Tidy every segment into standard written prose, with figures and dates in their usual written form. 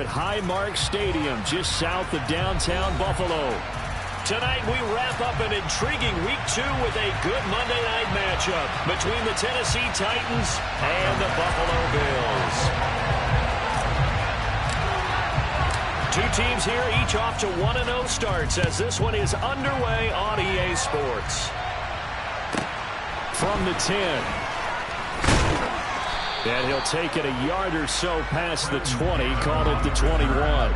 at Highmark Stadium, just south of downtown Buffalo. Tonight we wrap up an intriguing Week 2 with a good Monday night matchup between the Tennessee Titans and the Buffalo Bills. Two teams here, each off to 1-0 starts as this one is underway on EA Sports. From the 10. And he'll take it a yard or so past the 20, call it the 21.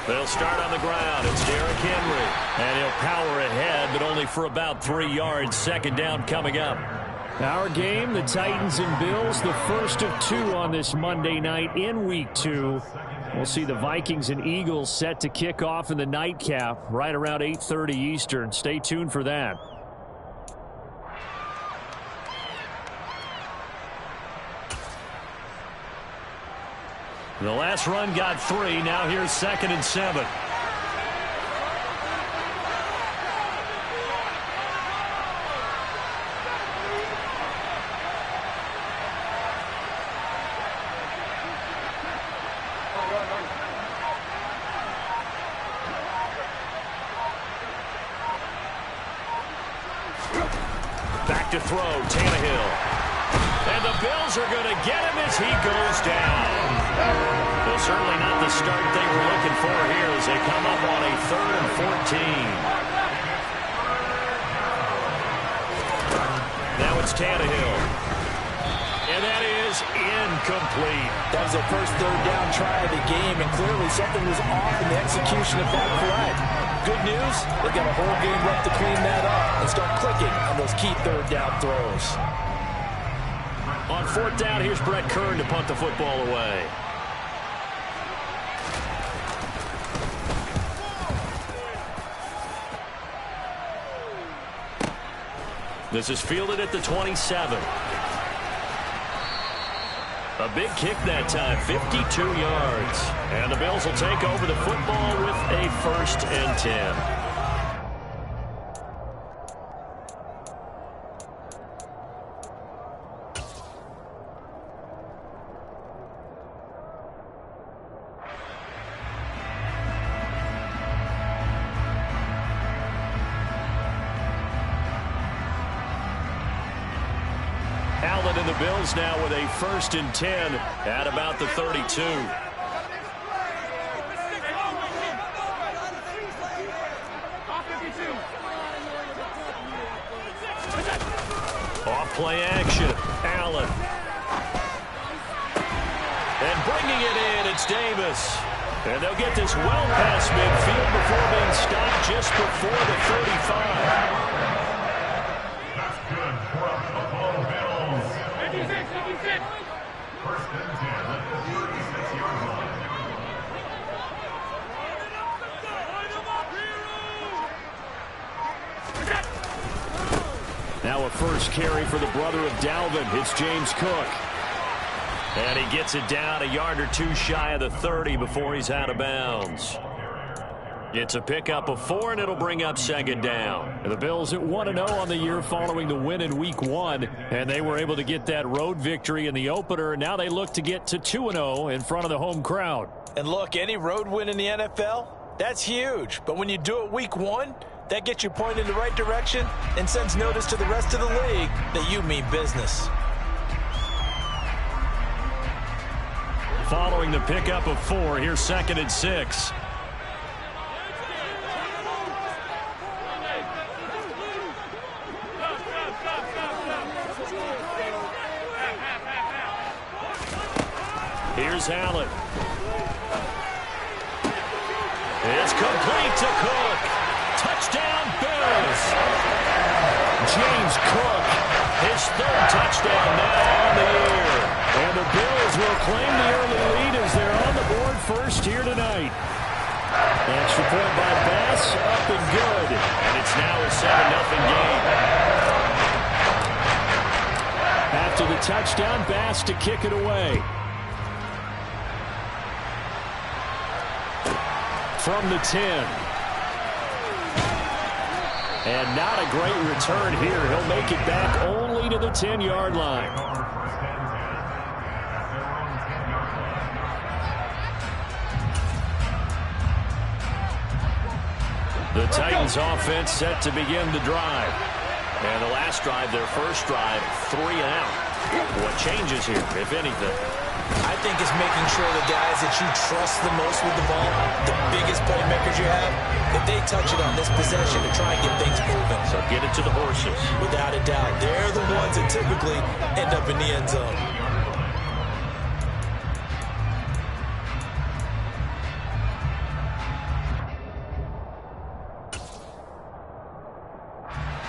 They'll start on the ground. It's Derrick Henry. And he'll power ahead, but only for about 3 yards. Second down coming up. Our game, the Titans and Bills, the first of 2 on this Monday night in Week 2. We'll see the Vikings and Eagles set to kick off in the nightcap right around 8:30 Eastern. Stay tuned for that. The last run got 3. Now here's 2nd and 7. Back to throw, Tannehill. And the Bills are going to get him as he goes down. Well, certainly not the start they were looking for here as they come up on a 3rd and 14. Now it's Tannehill. And that is incomplete. That was their first 3rd down try of the game, and clearly something was off in the execution of that play. Good news, they've got a whole game left to clean that up and start clicking on those key 3rd down throws. On 4th down, here's Brett Kern to punt the football away. This is fielded at the 27. A big kick that time, 52 yards. And the Bills will take over the football with a 1st and 10. Allen and the Bills now with a 1st and 10 at about the 32. Off play action. Allen. And bringing it in, it's Davis. And they'll get this well past midfield before being stopped just before the 35. Now a first carry for the brother of Dalvin. It's James Cook. And he gets it down a yard or 2 shy of the 30 before he's out of bounds. It's a pickup of 4, and it'll bring up 2nd down. The Bills at 1-0 on the year following the win in Week 1, and they were able to get that road victory in the opener. Now they look to get to 2-0 in front of the home crowd. And look, any road win in the NFL, that's huge. But when you do it Week 1, that gets you pointed in the right direction and sends notice to the rest of the league that you mean business. Following the pickup of 4, here's 2nd and 6. Here's Allen. It's complete to Cook. Touchdown, Bills. James Cook, his 3rd touchdown now on the claim the early lead as they're on the board first here tonight. Extra point by Bass, up and good. And it's now a 7-0 game. After the touchdown, Bass to kick it away. From the 10. And not a great return here. He'll make it back only to the 10-yard line. The Titans offense set to begin the drive. And the last drive, their first drive, 3 and out. What changes here, if anything? I think it's making sure the guys that you trust the most with the ball, the biggest playmakers you have, that they touch it on this possession to try and get things moving. So get it to the horses. Without a doubt. They're the ones that typically end up in the end zone.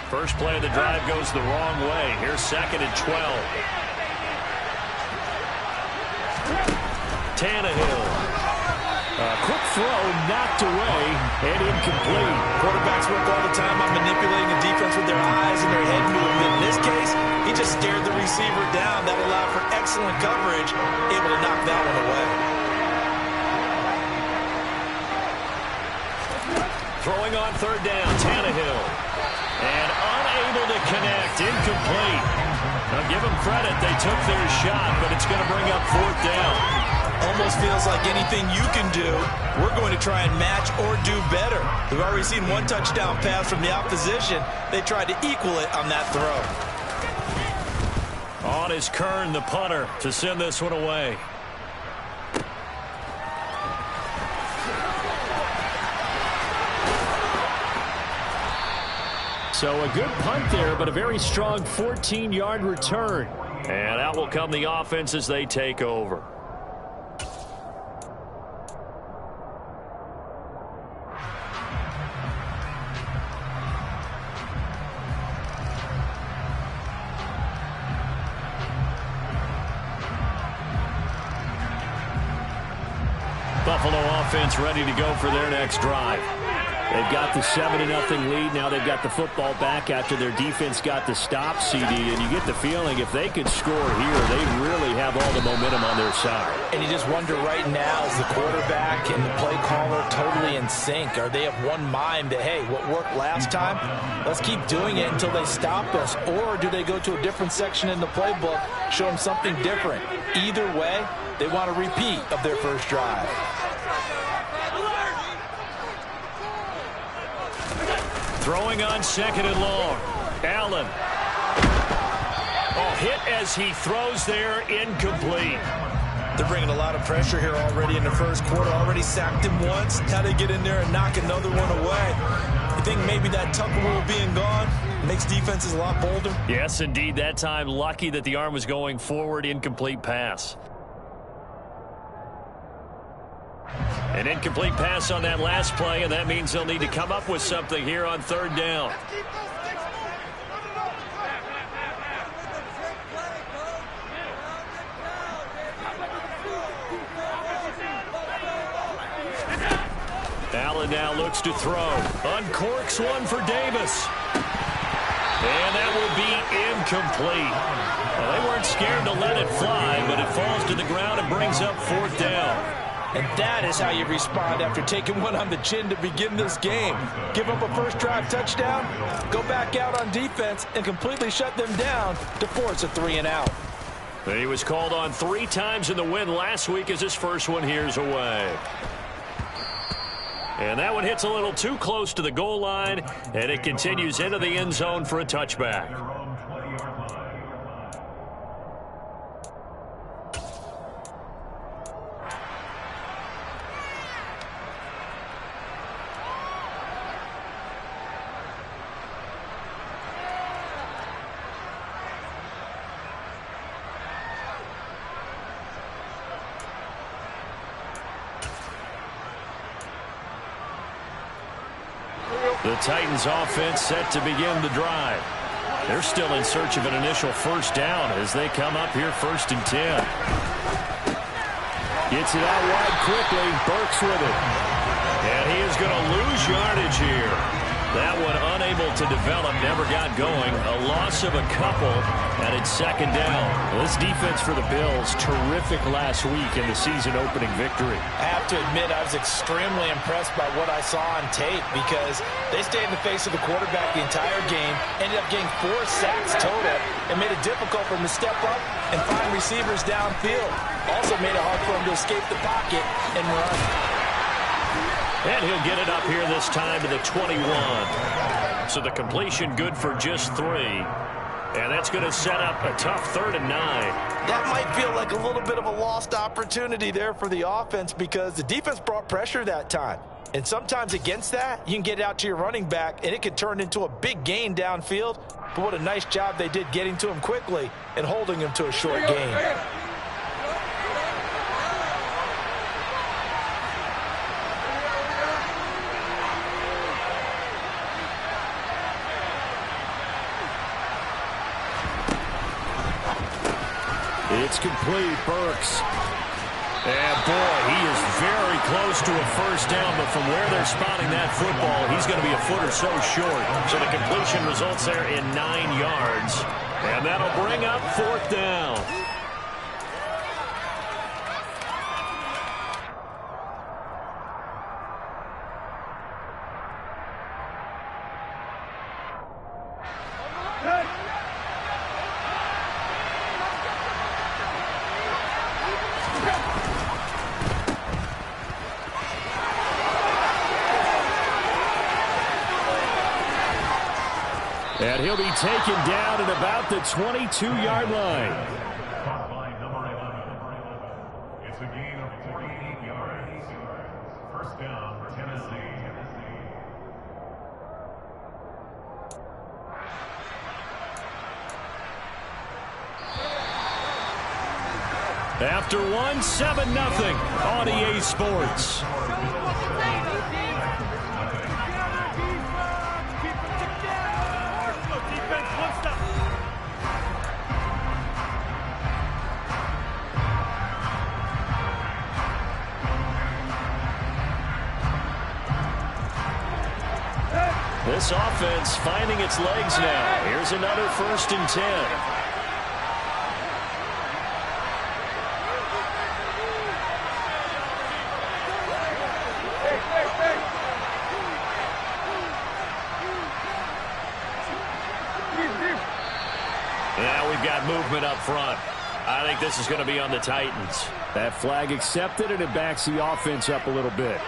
First play of the drive goes the wrong way. Here's 2nd and 12. Tannehill. A quick throw knocked away and incomplete. Quarterbacks work all the time on manipulating the defense with their eyes and their head movement. In this case, he just stared the receiver down. That allowed for excellent coverage, able to knock that one away. Throwing on 3rd down, Tannehill. And unable to connect, incomplete. Now give them credit, they took their shot, but it's going to bring up 4th down. Almost feels like anything you can do, we're going to try and match or do better. We've already seen one touchdown pass from the opposition. They tried to equal it on that throw. On is Kern, the punter, to send this one away. So a good punt there, but a very strong 14-yard return. And out will come the offense as they take over. Buffalo offense ready to go for their next drive. They've got the 7-0 lead. Now they've got the football back after their defense got the stop, CD. And you get the feeling if they could score here, they really have all the momentum on their side. And you just wonder right now, is the quarterback and the play caller totally in sync? Are they of one mind that, hey, what worked last time, let's keep doing it until they stop us? Or do they go to a different section in the playbook, show them something different? Either way, they want a repeat of their first drive. Throwing on 2nd and long. Allen. Oh, hit as he throws there, incomplete. They're bringing a lot of pressure here already in the first quarter. Already sacked him once. Now they get in there and knock another one away. I think maybe that Tucker rule being gone makes defenses a lot bolder. Yes, indeed. That time, lucky that the arm was going forward, incomplete pass. An incomplete pass on that last play, and that means they'll need to come up with something here on 3rd down. Allen now looks to throw. Uncorks one for Davis. And that will be incomplete. Well, they weren't scared to let it fly, but it falls to the ground and brings up 4th down. And that is how you respond after taking one on the chin to begin this game. Give up a first drive touchdown, go back out on defense, and completely shut them down to force a 3 and out. He was called on 3 times in the win last week as his first one here's away. And that one hits a little too close to the goal line, and it continues into the end zone for a touchback. The Titans offense set to begin the drive. They're still in search of an initial first down as they come up here 1st and 10. Gets it out wide quickly. Burks with it. And he is going to lose yardage here. That one unable to develop, never got going. A loss of a couple, and it's second down. Well, this defense for the Bills, terrific last week in the season-opening victory. I have to admit, I was extremely impressed by what I saw on tape because they stayed in the face of the quarterback the entire game, ended up getting 4 sacks total, and made it difficult for him to step up and find receivers downfield. Also made it hard for him to escape the pocket and run. And he'll get it up here this time to the 21. So the completion good for just 3. And that's going to set up a tough 3rd and 9. That might feel like a little bit of a lost opportunity there for the offense because the defense brought pressure that time. And sometimes against that, you can get it out to your running back, and it could turn into a big gain downfield. But what a nice job they did getting to him quickly and holding him to a short gain. It's complete, Burks. And boy, he is very close to a first down, but from where they're spotting that football, he's going to be a foot or so short. So the completion results there in 9 yards. And that'll bring up 4th down. And he'll be taken down at about the 22-yard line. It's a gain of 48 yards. First down, Tennessee. After one, 7-0 on EA Sports. This offense finding its legs now. Here's another 1st and 10. Now we've got movement up front. I think this is going to be on the Titans. That flag accepted, and it backs the offense up a little bit.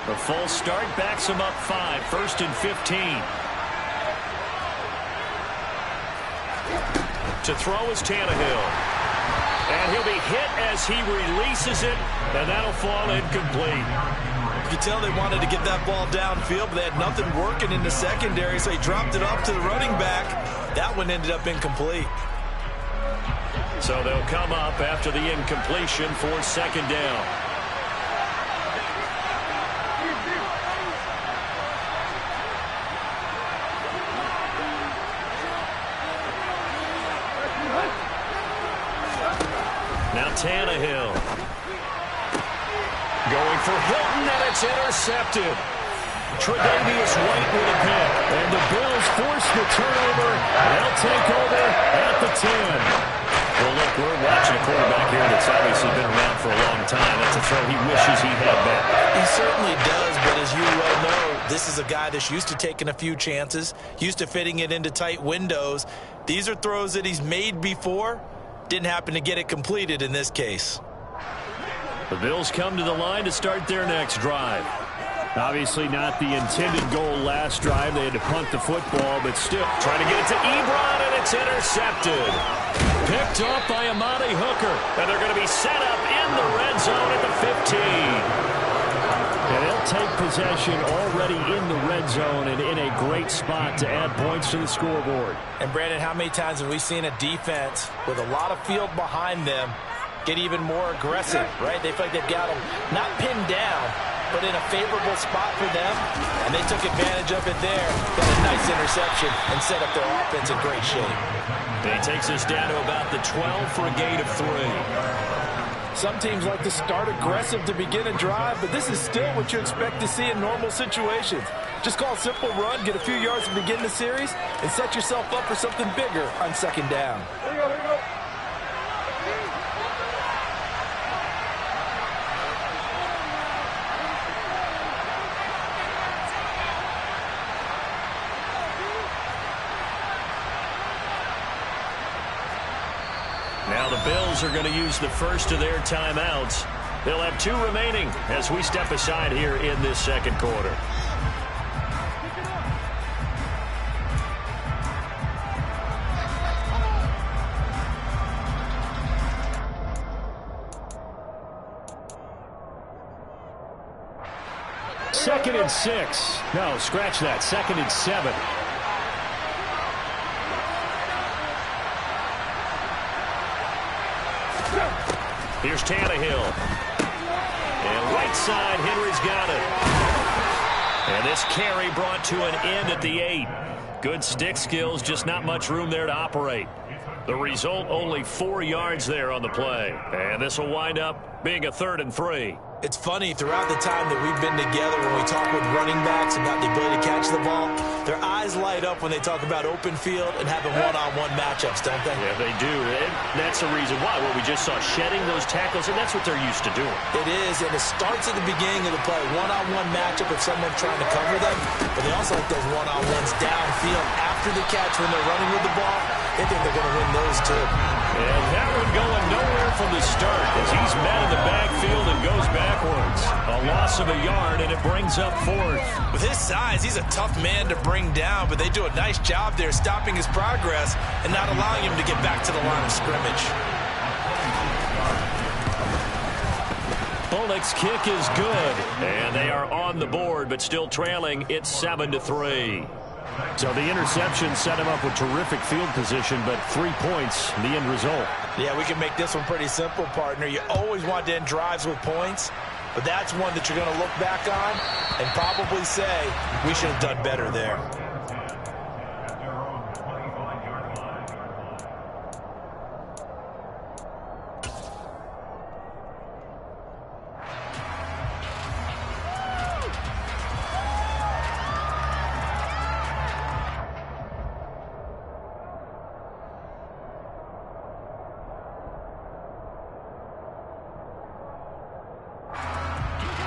The full start backs him up 5. 1st and 15. To throw is Tannehill. And he'll be hit as he releases it, and that'll fall incomplete. You could tell they wanted to get that ball downfield, but they had nothing working in the secondary, so he dropped it off to the running back. That one ended up incomplete. So they'll come up after the incompletion for 2nd down. Now Tannehill. Going for Hilton, and it's intercepted. Tre'Davious White with a pick. And the Bills force the turnover. They'll take over at the 10. Well, look, we're watching a quarterback here that's obviously been around for a long time. That's a throw he wishes he had back. He certainly does, but as you well know, this is a guy that's used to taking a few chances, used to fitting it into tight windows. These are throws that he's made before. Didn't happen to get it completed in this case. The Bills come to the line to start their next drive. Obviously not the intended goal last drive. They had to punt the football, but still trying to get it to Ebron, and it's intercepted. Picked off by Amani Hooker, and they're going to be set up in the red zone at the 15. And they'll take possession already in the red zone and in a great spot to add points to the scoreboard. And, Brandon, how many times have we seen a defense with a lot of field behind them get even more aggressive, right? They feel like they've got them not pinned down, but in a favorable spot for them, and they took advantage of it there. Got a nice interception and set up their offense in great shape. He takes us down to about the 12 for a gain of 3. Some teams like to start aggressive to begin a drive, but this is still what you expect to see in normal situations. Just call a simple run, get a few yards to begin the series, and set yourself up for something bigger on second down. Here you go, here you go. Now the Bills are going to use the first of their timeouts. They'll have 2 remaining as we step aside here in this second quarter. Second and 6. No, scratch that. Second and 7. Here's Tannehill. And right side, Henry's got it. And this carry brought to an end at the 8. Good stick skills, just not much room there to operate. The result, only 4 yards there on the play. And this will wind up being a 3rd and 3. It's funny, throughout the time that we've been together, when we talk with running backs about the ability to catch the ball, their eyes light up when they talk about open field and having one-on-one matchups, don't they? Yeah, they do. And that's the reason why. What we just saw, shedding those tackles, and that's what they're used to doing. It is, and it starts at the beginning of the play. One-on-one matchup with someone trying to cover them, but they also like those one-on-ones downfield after the catch when they're running with the ball. They think they're going to win those, too. And that one going nowhere from the start as he's met in the backfield and goes backwards. A loss of a yard, and it brings up 4th. With his size, he's a tough man to bring down, but they do a nice job there stopping his progress and not allowing him to get back to the line of scrimmage. Pollock's kick is good, and they are on the board, but still trailing. It's 7-3. So the interception set him up with terrific field position, but 3 points, the end result. Yeah, we can make this one pretty simple, partner. You always want to end drives with points, but that's one that you're going to look back on and probably say, we should have done better there. At their own 25-yard line.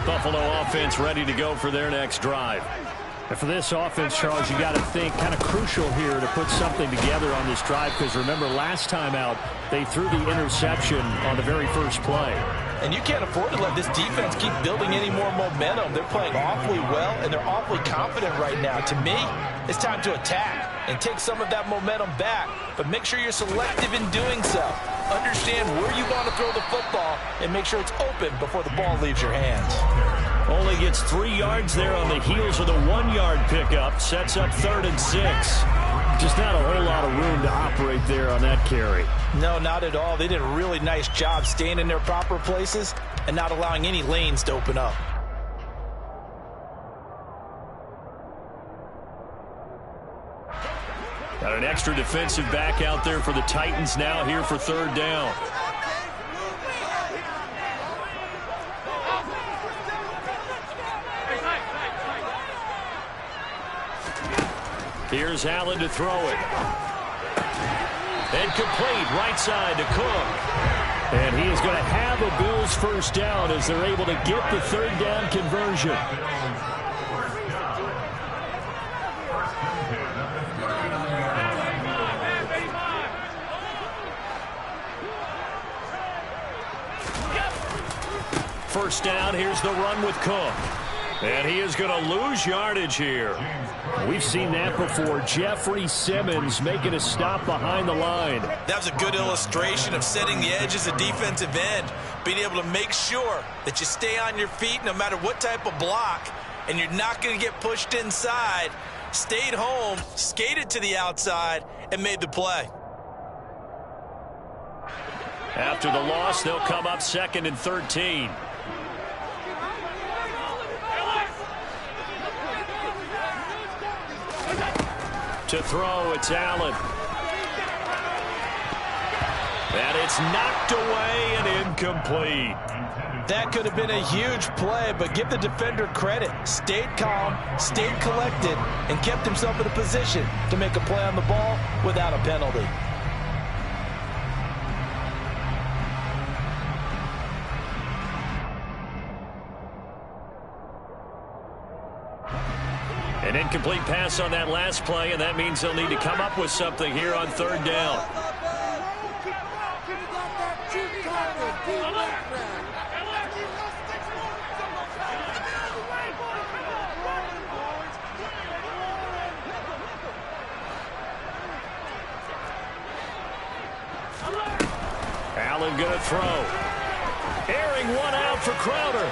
Buffalo offense ready to go for their next drive. And for this offense, Charles, you got to think kind of crucial here to put something together on this drive, because remember last time out they threw the interception on the very first play. And you can't afford to let this defense keep building any more momentum. They're playing awfully well, and they're awfully confident right now. To me, it's time to attack and take some of that momentum back, but make sure you're selective in doing so. Understand where you want to throw the football and make sure it's open before the ball leaves your hands. Only gets 3 yards there on the heels of the 1-yard pickup. Sets up 3rd and 6. Just not a whole lot of room to operate there on that carry. No, not at all. They did a really nice job staying in their proper places and not allowing any lanes to open up. Got an extra defensive back out there for the Titans now here for 3rd down. Here's Allen to throw it. And complete right side to Cook. And he is going to have a Bills first down as they're able to get the 3rd down conversion. First down, here's the run with Cook. And he is going to lose yardage here. We've seen that before. Jeffrey Simmons making a stop behind the line. That was a good illustration of setting the edge as a defensive end, being able to make sure that you stay on your feet no matter what type of block, and you're not going to get pushed inside. Stayed home, skated to the outside, and made the play. After the loss, they'll come up 2nd and 13. To throw, it's Allen. And it's knocked away and incomplete. That could have been a huge play, but give the defender credit. Stayed calm, stayed collected, and kept himself in a position to make a play on the ball without a penalty. An incomplete pass on that last play, and that means they'll need to come up with something here on 3rd down. Allen going to throw. Airing one out for Crowder.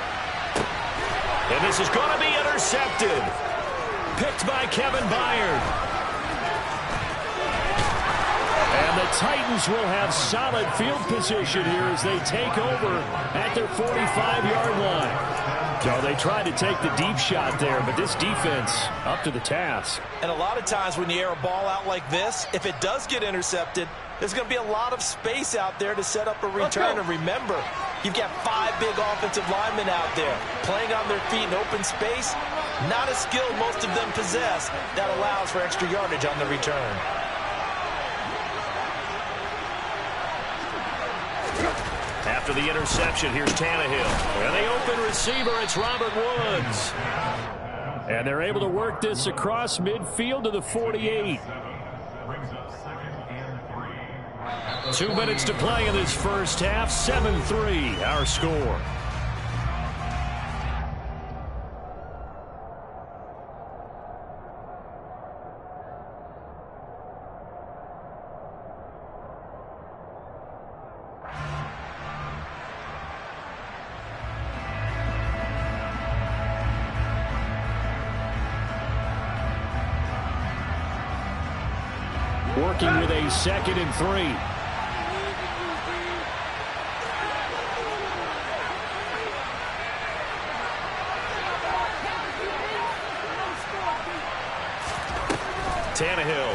And this is going to be intercepted. Picked by Kevin Byard. And the Titans will have solid field position here as they take over at their 45-yard line. So they tried to take the deep shot there, but this defense up to the task. And a lot of times when you air a ball out like this, if it does get intercepted, there's going to be a lot of space out there to set up a return. And remember, you've got 5 big offensive linemen out there playing on their feet in open space. Not a skill most of them possess that allows for extra yardage on the return. After the interception, here's Tannehill. And the open receiver, it's Robert Woods. And they're able to work this across midfield to the 48. 2 minutes to play in this first half. 7-3, our score. Working with a 2nd and 3. Tannehill.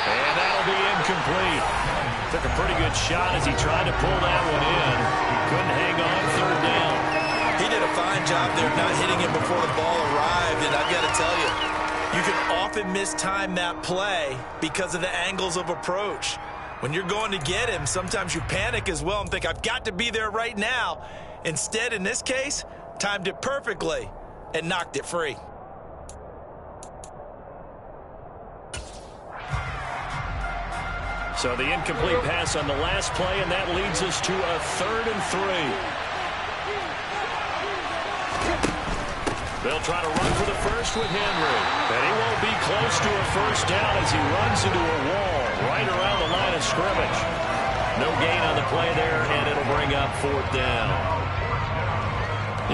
And that'll be incomplete. Took a pretty good shot as he tried to pull that one in. Couldn't hang on 3rd down. He did a fine job there not hitting him before the ball arrived, and I've got to tell you, you can often mistime that play because of the angles of approach. When you're going to get him, sometimes you panic as well and think, I've got to be there right now. Instead, in this case, timed it perfectly and knocked it free. So the incomplete pass on the last play, and that leads us to a 3rd and 3. They'll try to run for the first with Henry. And he won't be close to a first down as he runs into a wall right around the line of scrimmage. No gain on the play there, and it'll bring up 4th down.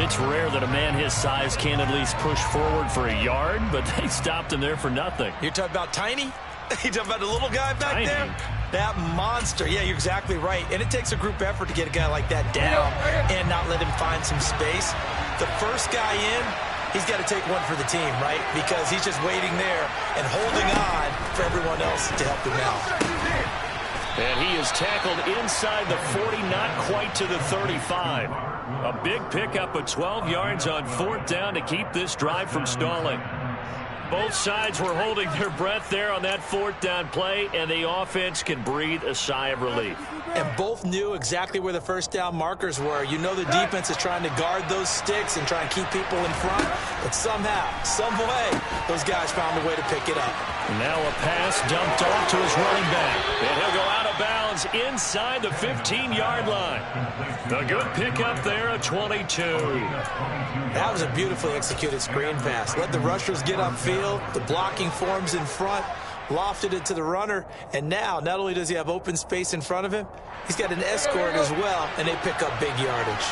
It's rare that a man his size can at least push forward for a yard, but they stopped him there for nothing. You're talking about tiny? You talking about the little guy back there? That monster. Yeah, you're exactly right. And it takes a group effort to get a guy like that down and not let him find some space. The first guy in, he's got to take one for the team, right? Because he's just waiting there and holding on for everyone else to help him out. And he is tackled inside the 40, not quite to the 35. A big pickup of 12 yards on 4th down to keep this drive from stalling. Both sides were holding their breath there on that 4th down play, and the offense can breathe a sigh of relief. And both knew exactly where the first down markers were. You know the defense is trying to guard those sticks and try and keep people in front, but somehow, some way, those guys found a way to pick it up. Now a pass dumped off to his running back, and he'll go out of bounds inside the 15-yard line. A good pickup there at 22. That was a beautifully executed screen pass. Let the rushers get upfield, the blocking forms in front, lofted it to the runner, and now not only does he have open space in front of him, he's got an escort as well, and they pick up big yardage.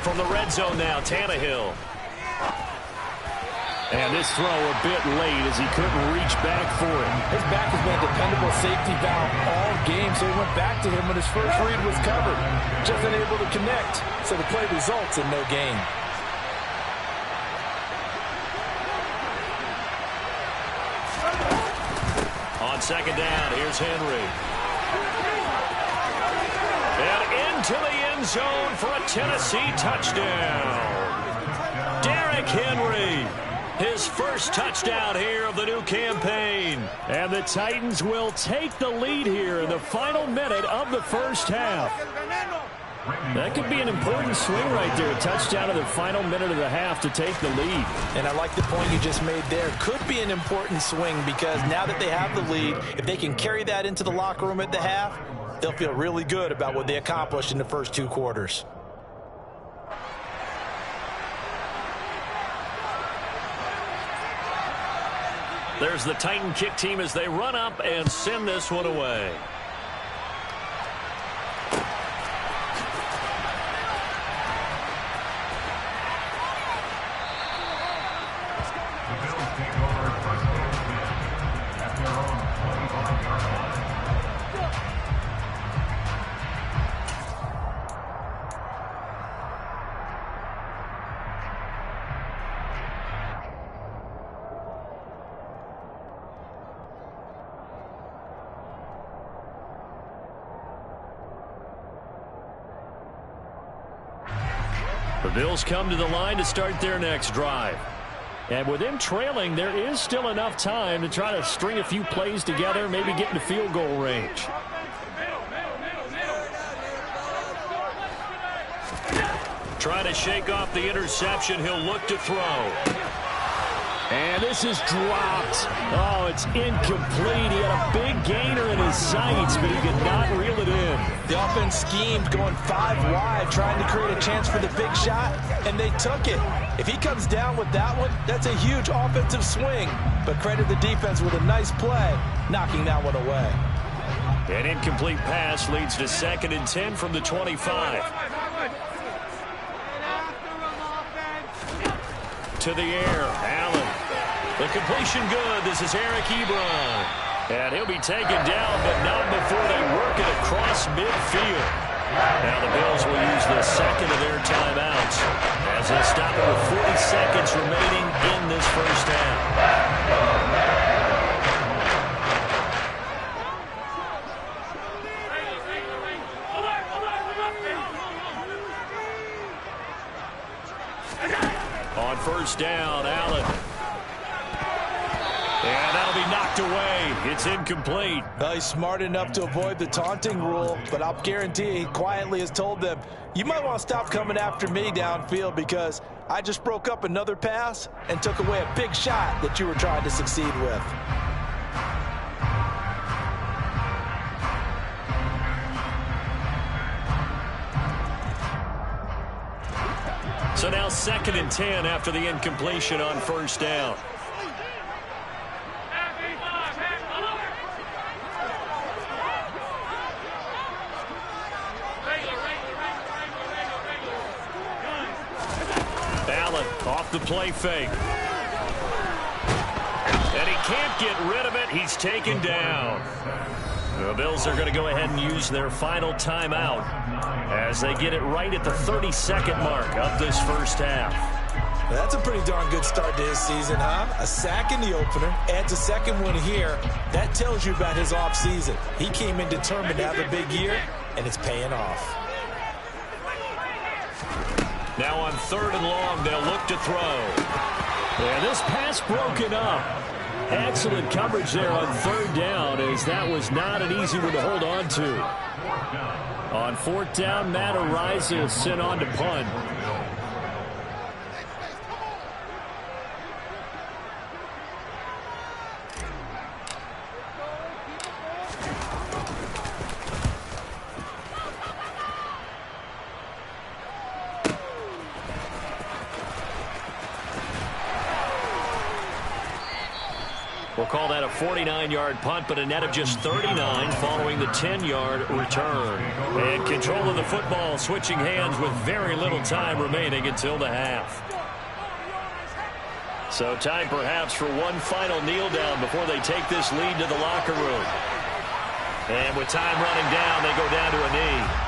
From the red zone now, Tannehill. And this throw a bit late as he couldn't reach back for it. His back has been a dependable safety valve all game, so he went back to him when his first read was covered. Just unable to connect, so the play results in no gain. On second down, here's Henry. And into the end zone for a Tennessee touchdown. Derrick Henry. His first touchdown here of the new campaign. And the Titans will take the lead here in the final minute of the first half. That could be an important swing right there. A touchdown in the final minute of the half to take the lead. And I like the point you just made there. Could be an important swing because now that they have the lead, if they can carry that into the locker room at the half, they'll feel really good about what they accomplished in the first 2 quarters. There's the Titan kick team as they run up and send this one away. The Bills take over first and 10 at their own 25-yard line. The Bills come to the line to start their next drive. And with them trailing, there is still enough time to try to string a few plays together, maybe get into field goal range. Trying to shake off the interception. He'll look to throw. And this is dropped. Oh, it's incomplete. He had a big gainer in his sights, but he could not reel it in. The offense schemed going 5 wide, trying to create a chance for the big shot, and they took it. If he comes down with that one, that's a huge offensive swing. But credit the defense with a nice play, knocking that one away. An incomplete pass leads to 2nd and 10 from the 25. To the air, Allen. The completion good. This is Eric Ebron. And he'll be taken down, but not before they work it across midfield. Now the Bills will use the second of their timeouts as they stop it with 40 seconds remaining in this first half. On first down, Allen. And that'll be knocked away. It's incomplete. Well, he's smart enough to avoid the taunting rule, but I'll guarantee he quietly has told them, you might want to stop coming after me downfield because I just broke up another pass and took away a big shot that you were trying to succeed with. So now 2nd and 10 after the incompletion on first down. Allen off the play fake. And he can't get rid of it. He's taken down. The Bills are going to go ahead and use their final timeout as they get it right at the 32nd mark of this first half. That's a pretty darn good start to his season, huh? A sack in the opener, adds a second one here. That tells you about his offseason. He came in determined to have a big year, and it's paying off. Now on 3rd and long, they'll look to throw. Yeah, this pass broken up. Excellent coverage there on 3rd down, as that was not an easy one to hold on to. On 4th down, Matt Araiza is sent on to punt. We'll call that a 49-yard punt, but a net of just 39 following the 10-yard return. And control of the football, switching hands with very little time remaining until the half. So time perhaps for one final kneel down before they take this lead to the locker room. And with time running down, they go down to a knee.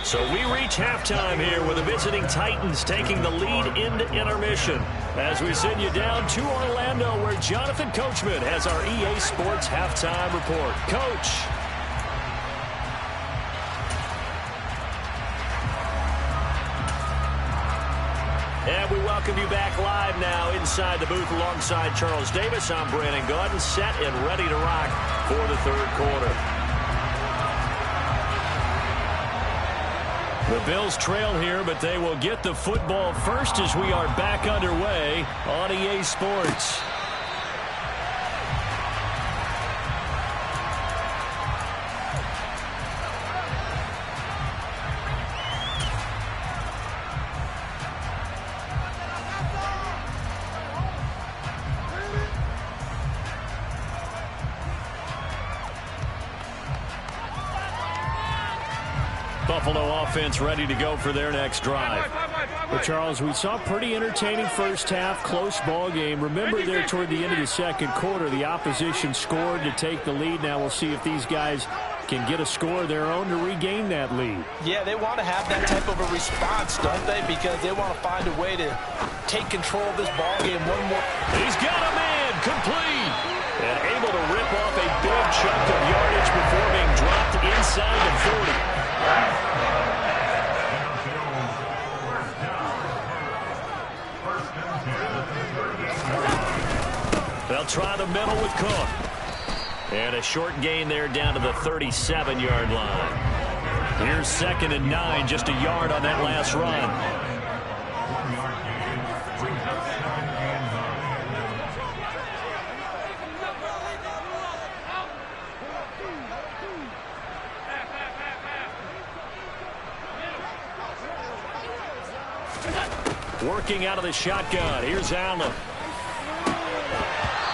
So we reach halftime here with the visiting Titans taking the lead into intermission. As we send you down to Orlando, where Jonathan Coachman has our EA Sports halftime report. Coach. And we welcome you back live now inside the booth alongside Charles Davis. I'm Brandon Gaudin, set and ready to rock for the third quarter. The Bills trail here, but they will get the football first as we are back underway on EA Sports. Buffalo offense ready to go for their next drive. But Charles, we saw a pretty entertaining first half, close ball game. Remember there toward the end of the second quarter, the opposition scored to take the lead. Now we'll see if these guys can get a score of their own to regain that lead. Yeah, they want to have that type of a response, don't they? Because they want to find a way to take control of this ball game one more. He's got a man, complete. And able to rip off a big chunk of yardage before being dropped inside the 40. They'll try the middle with Cook. And a short gain there down to the 37-yard line. Here's 2nd and 9, just a yard on that last run. Working out of the shotgun. Here's Allen.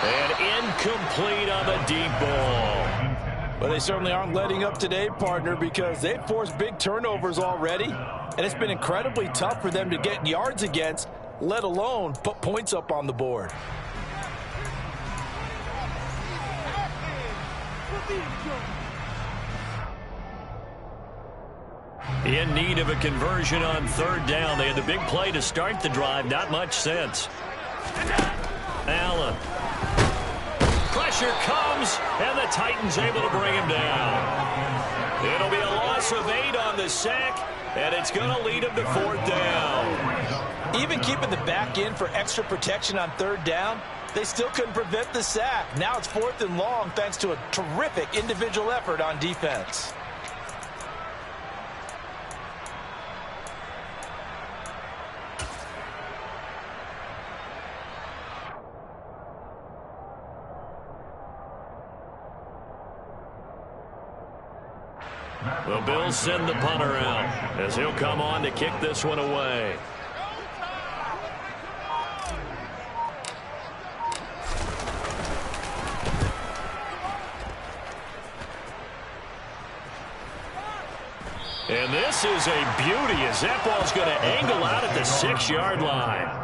And incomplete on the deep ball. But they certainly aren't letting up today, partner, because they've forced big turnovers already. And it's been incredibly tough for them to get yards against, let alone put points up on the board. In need of a conversion on third down. They had the big play to start the drive. Not much sense. Allen. Pressure comes, and the Titans able to bring him down. It'll be a loss of 8 on the sack, and it's going to lead him to 4th down. Even keeping the back in for extra protection on third down, they still couldn't prevent the sack. Now it's 4th and long thanks to a terrific individual effort on defense. The Bills send the punter out as he'll come on to kick this one away. And this is a beauty as that ball's going to angle out at the 6-yard line.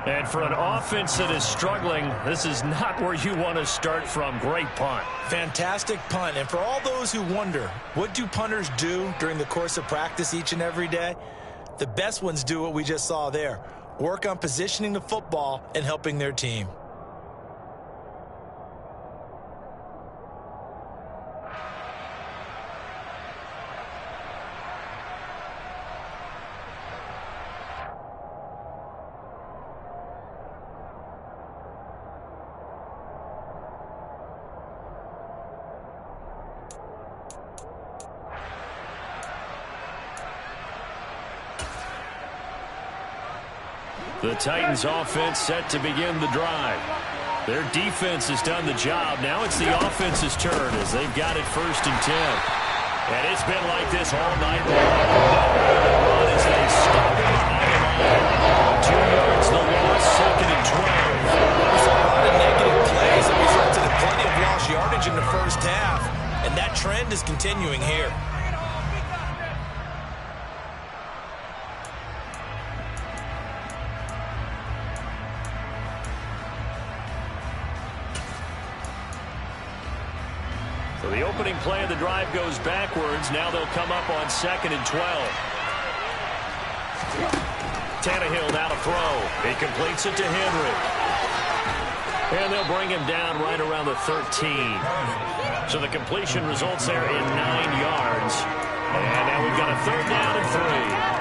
And for an offense that is struggling, this is not where you want to start from. Great punt. Fantastic punt. And for all those who wonder, what do punters do during the course of practice each and every day? The best ones do what we just saw there. Work on positioning the football and helping their team. The Titans offense set to begin the drive. Their defense has done the job. Now it's the offense's turn as they've got it 1st and 10. And it's been like this all night long. As they stop it behind the line. 2 yards the loss, 2nd and 12. We saw a lot of negative plays that resulted in plenty of yardage in the first half, and that trend is continuing here. So the opening play of the drive goes backwards. Now they'll come up on 2nd and 12. Tannehill now to throw. He completes it to Henry. And they'll bring him down right around the 13. So the completion results there in 9 yards. And now we've got a 3rd down and 3.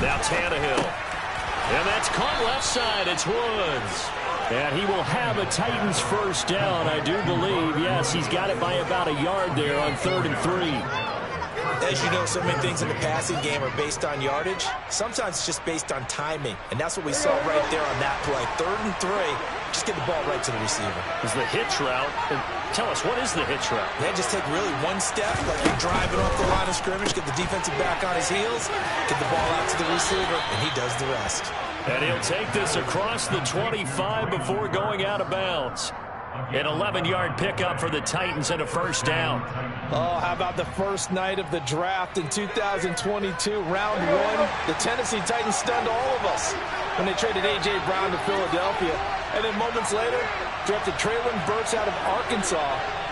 Now Tannehill. And that's caught left side. It's Woods. And he will have a Titans first down, I do believe. Yes, he's got it by about a yard there on 3rd and 3. As you know, so many things in the passing game are based on yardage. Sometimes it's just based on timing. And that's what we saw right there on that play. 3rd and 3. Just get the ball right to the receiver. Is the hitch route. Tell us, what is the hitch route? Yeah, just take really one step, like you're driving off the line of scrimmage, get the defensive back on his heels, get the ball out to the receiver, and he does the rest. And he'll take this across the 25 before going out of bounds. An 11-yard pickup for the Titans and a first down. Oh, how about the first night of the draft in 2022, round 1? The Tennessee Titans stunned all of us when they traded A.J. Brown to Philadelphia. And then moments later, drafted Treylon Burks out of Arkansas,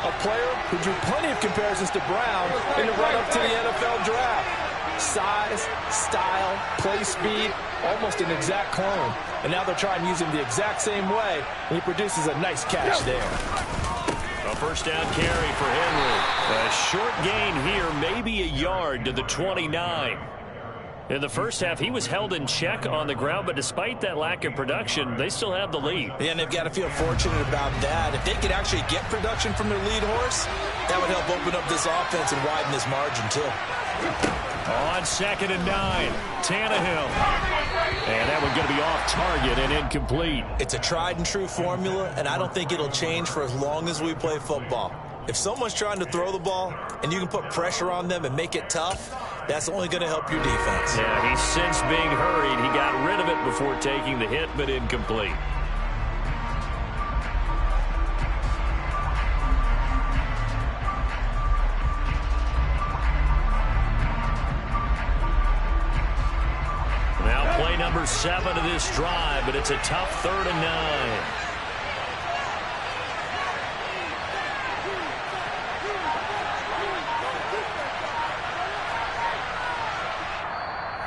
a player who drew plenty of comparisons to Brown in the run-up to the NFL draft. Size, style, play speed, almost an exact clone. And now they're trying to use him the exact same way, and he produces a nice catch there. A first down carry for Henry. A short gain here, maybe a yard to the 29. In the first half, he was held in check on the ground, but despite that lack of production, they still have the lead. Yeah, and they've got to feel fortunate about that. If they could actually get production from their lead horse, that would help open up this offense and widen this margin, too. On 2nd and 9, Tannehill. And that one going to be off target and incomplete. It's a tried and true formula, and I don't think it'll change for as long as we play football. If someone's trying to throw the ball and you can put pressure on them and make it tough, that's only going to help your defense. Yeah, he's since being hurried. He got rid of it before taking the hit, but incomplete. Now play number 7 of this drive, but it's a tough 3rd and 9.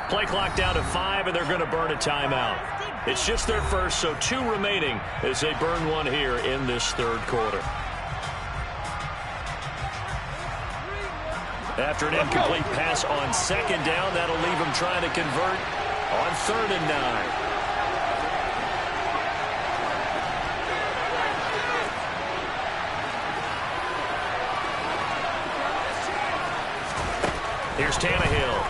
Play clock down to 5, and they're going to burn a timeout. It's just their first, so 2 remaining as they burn one here in this 3rd quarter. After an incomplete pass on 2nd down, that'll leave them trying to convert on 3rd and 9. Here's Tannehill.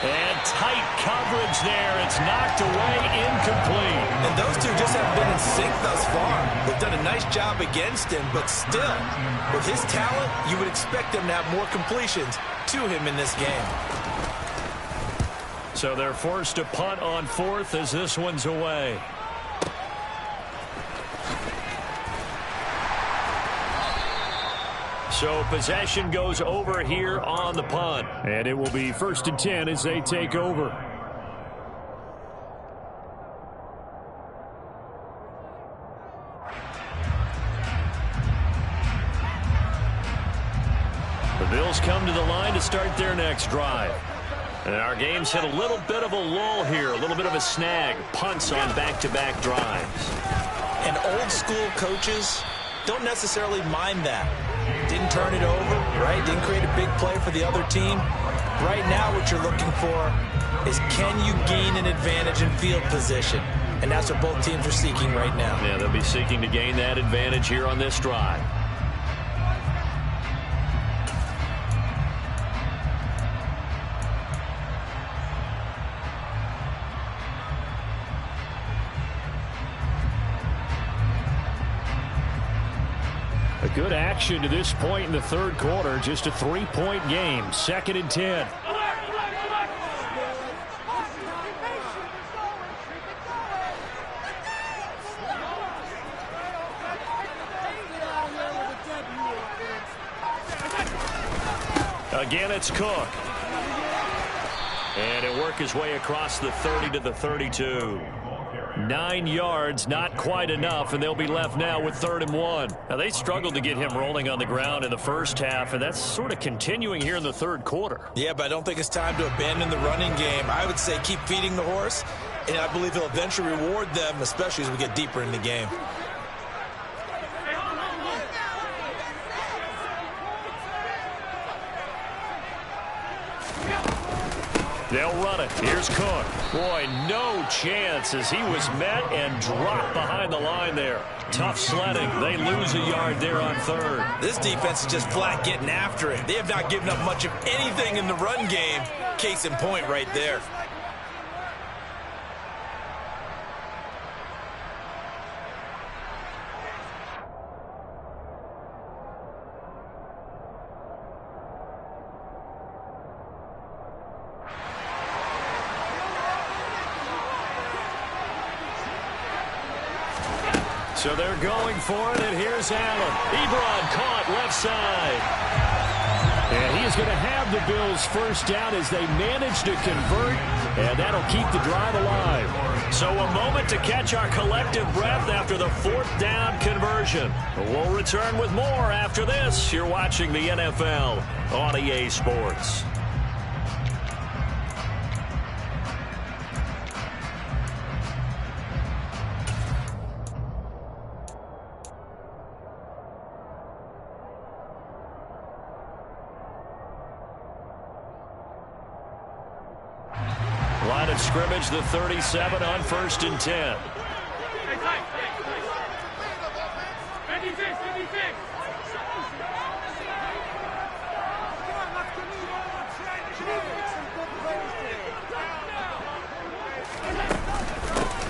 And tight coverage there. It's knocked away, incomplete. And those two just haven't been in sync thus far. They've done a nice job against him, but still, with his talent, you would expect them to have more completions to him in this game. So they're forced to punt on 4th as this one's away. So possession goes over here on the punt. And it will be 1st and 10 as they take over. The Bills come to the line to start their next drive. And our game's hit a little bit of a lull here, a little bit of a snag. Punts on back-to-back drives. And old school coaches don't necessarily mind that. Didn't turn it over, right? Didn't create a big play for the other team. Right now what you're looking for is, can you gain an advantage in field position? And that's what both teams are seeking right now. Yeah, they'll be seeking to gain that advantage here on this drive. A good action to this point in the third quarter. Just a 3-point game. 2nd and 10. Again, it's Cook. And he'll work his way across the 30 to the 32. 9 yards, not quite enough, and they'll be left now with 3rd and 1. Now, they struggled to get him rolling on the ground in the first half, and that's sort of continuing here in the third quarter. Yeah, but I don't think it's time to abandon the running game. I would say keep feeding the horse, and I believe he'll eventually reward them, especially as we get deeper in the game. They'll run it. Here's Cook. Boy, no chance as he was met and dropped behind the line there. Tough sledding. They lose a yard there on 3rd. This defense is just flat getting after it. They have not given up much of anything in the run game. Case in point right there. So they're going for it, and here's Allen. Ebron caught left side. And he is going to have the Bills first down as they manage to convert, and that'll keep the drive alive. So a moment to catch our collective breath after the 4th down conversion. We'll return with more after this. You're watching the NFL on EA Sports. Line of scrimmage, the 37 on 1st and 10.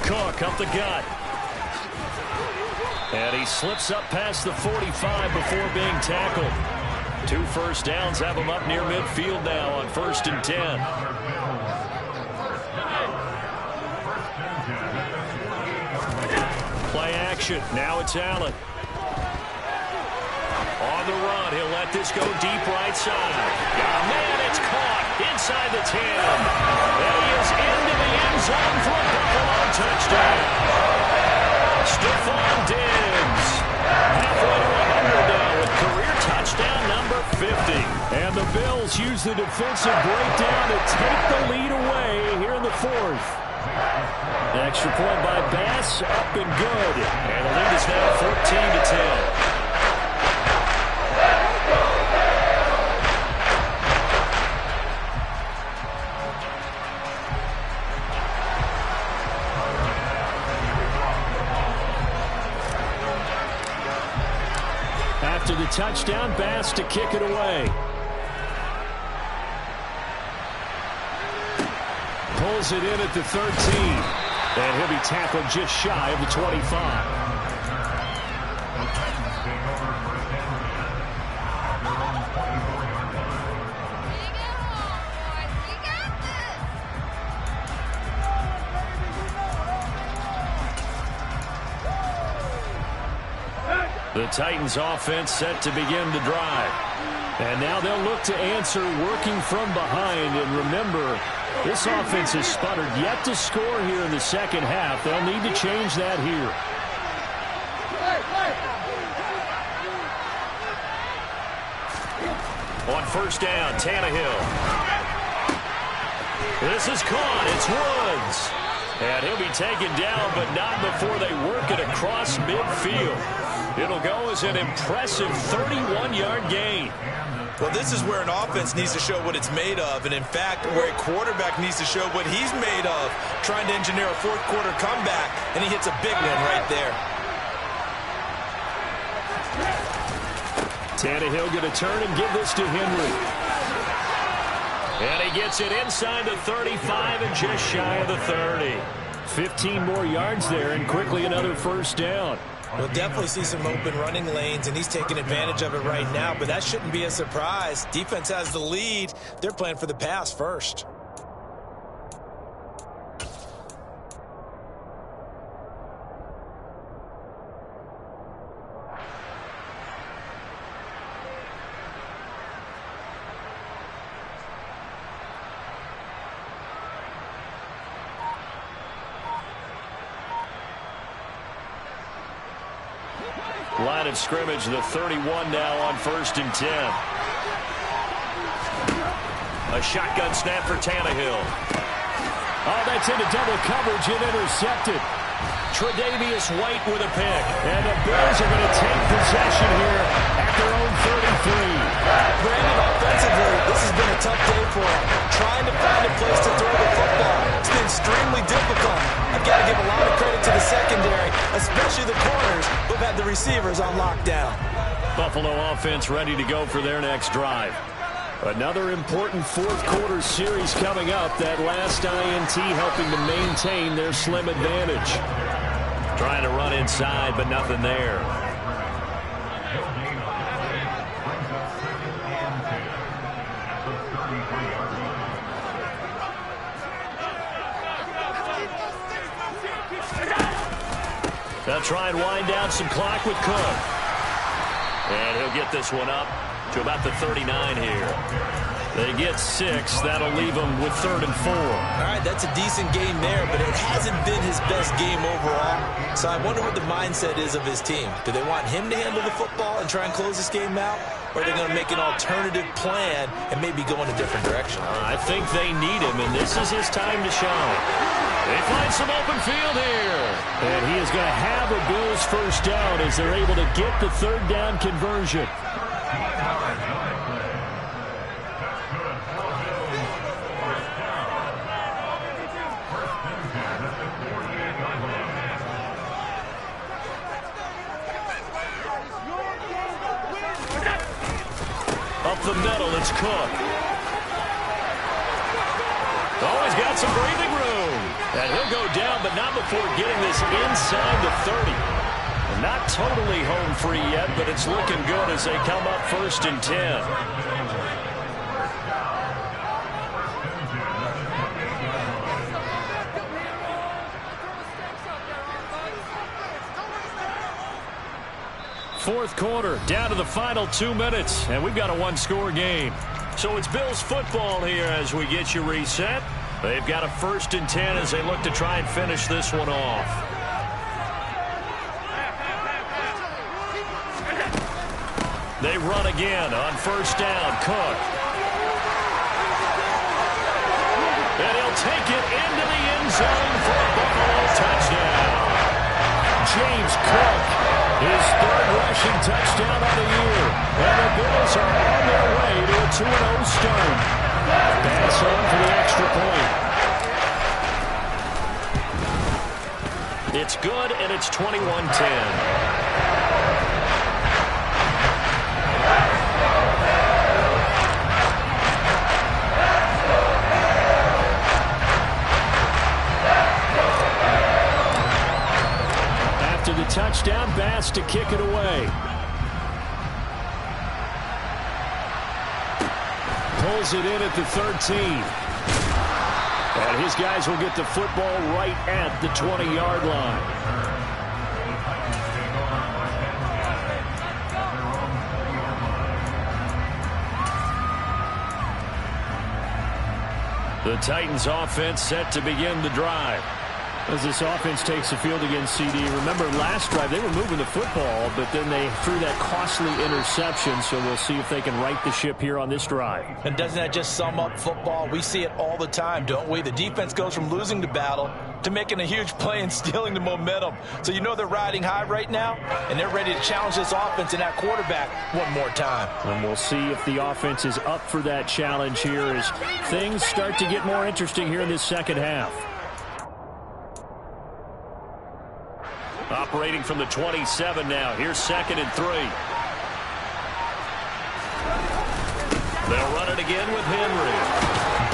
Cook up the gut. And he slips up past the 45 before being tackled. 2 first downs have him up near midfield now on 1st and 10. Play action. Now it's Allen. On the run. He'll let this go deep right side. Oh, man, it's caught inside the 10. And he is into the end zone for a Buffalo touchdown. Stephon Diggs. Halfway to 100 now with career touchdown number 50. And the Bills use the defensive breakdown to take the lead away here in the 4th. The extra point by Bass, up and good. And the lead is now 14-10. After the touchdown, Bass to kick it away. Pulls it in at the 13. And he'll be tackled just shy of the 25. The Titans offense set to begin the drive. And now they'll look to answer working from behind. And remember, this offense has sputtered yet to score here in the second half. They'll need to change that here. On 1st down, Tannehill. This is caught. It's Woods. And he'll be taken down, but not before they work it across midfield. It'll go as an impressive 31-yard gain. Well, this is where an offense needs to show what it's made of, and in fact, where a quarterback needs to show what he's made of, trying to engineer a 4th quarter comeback, and he hits a big one right there. Tannehill going to turn and give this to Henry. And he gets it inside the 35 and just shy of the 30. 15 more yards there, and quickly another 1st down. We'll definitely see some open running lanes, and he's taking advantage of it right now, but that shouldn't be a surprise. Defense has the lead. They're playing for the pass first. Line of scrimmage, the 31 now on 1st and 10. A shotgun snap for Tannehill. Oh, that's into double coverage and intercepted. Tre'Davious White with a pick. And the Bills are going to take possession here at their own 33. Brandon, offensively, this has been a tough day for him. Trying to find a place to throw the football. It's been extremely difficult. I've got to give a lot of credit to the secondary, especially the corners who've had the receivers on lockdown. Buffalo offense ready to go for their next drive. Another important fourth-quarter series coming up. That last INT helping to maintain their slim advantage. Trying to run inside, but nothing there. They'll try and wind down some clock with Cook. And he'll get this one up to about the 39 here. They get 6. That'll leave them with 3rd and 4. All right, that's a decent game there, but it hasn't been his best game overall. So I wonder what the mindset is of his team. Do they want him to handle the football and try and close this game out? Or are they going to make an alternative plan and maybe go in a different direction? I think they need him, and this is his time to shine. They find some open field here. And he is going to have a Bills first down as they're able to get the 3rd down conversion. Up the middle, it's Cook. Oh, he's got some breathing room. And he'll go down, but not before getting this inside the 30. And not totally home free yet, but it's looking good as they come up 1st and 10. Fourth quarter, down to the final 2 minutes, and we've got a one-score game. So it's Bills football here as we get you reset. They've got a 1st and 10 as they look to try and finish this one off. They run again on 1st down. Cook. And he'll take it into the end zone for a Buffalo touchdown. James Cook. His 3rd rushing touchdown of the year. And the Bills are on their way to a 2-0 start. Pass on for the extra point. It's good, and it's 21-10. Touchdown, Bass to kick it away. Pulls it in at the 13. And his guys will get the football right at the 20-yard line. The Titans offense set to begin the drive. As this offense takes the field against CD, remember last drive they were moving the football, but then they threw that costly interception, so we'll see if they can right the ship here on this drive. And doesn't that just sum up football? We see it all the time, don't we? The defense goes from losing the battle to making a huge play and stealing the momentum. So you know they're riding high right now, and they're ready to challenge this offense and that quarterback one more time. And we'll see if the offense is up for that challenge here as things start to get more interesting here in this second half. Operating from the 27 now. Here's 2nd and 3. They'll run it again with Henry.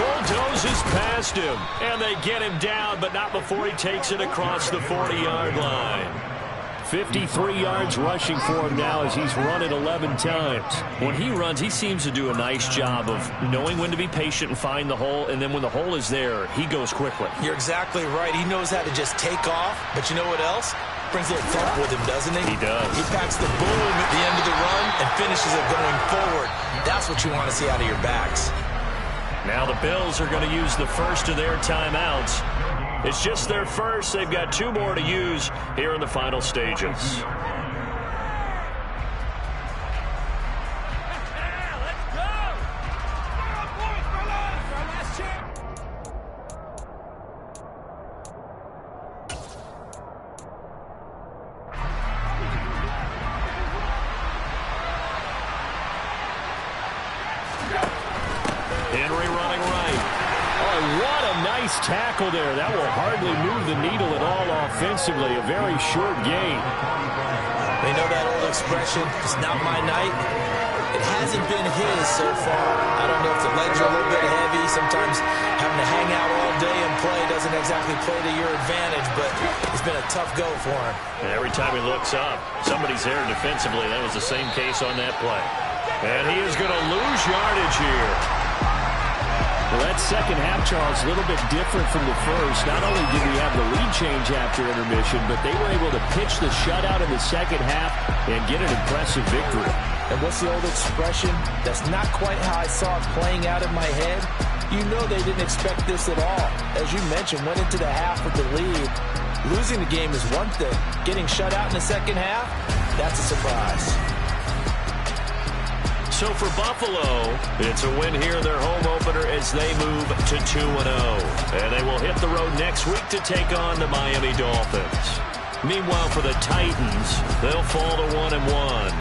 Bulldozes past him, and they get him down, but not before he takes it across the 40-yard line. 53 yards rushing for him now as he's run it 11 times. When he runs, he seems to do a nice job of knowing when to be patient and find the hole, and then when the hole is there, he goes quickly. You're exactly right. He knows how to just take off, but you know what else? Brings a little thump with him, doesn't he? He does. He packs the boom at the end of the run and finishes it going forward. That's what you want to see out of your backs. Now the Bills are going to use the first of their timeouts. It's just their first. They've got 2 more to use here in the final stages. Henry running right. Oh, what a nice tackle there. That will hardly move the needle at all offensively. A very short gain. They know that old expression, it's not my night. It hasn't been his so far. I don't know if the legs are a little bit heavy. Sometimes having to hang out all day and play doesn't exactly play to your advantage, but it's been a tough go for him. And every time he looks up, somebody's there defensively. That was the same case on that play. And he is going to lose yardage here. Well, that second half, Charles, a little bit different from the first. Not only did we have the lead change after intermission, but they were able to pitch the shutout in the second half and get an impressive victory. And what's the old expression? That's not quite how I saw it playing out in my head. You know they didn't expect this at all. As you mentioned, went into the half with the lead. Losing the game is one thing. Getting shut out in the second half, that's a surprise. So for Buffalo, it's a win here, their home opener, as they move to 2-0. And they will hit the road next week to take on the Miami Dolphins. Meanwhile, for the Titans, they'll fall to 1-1.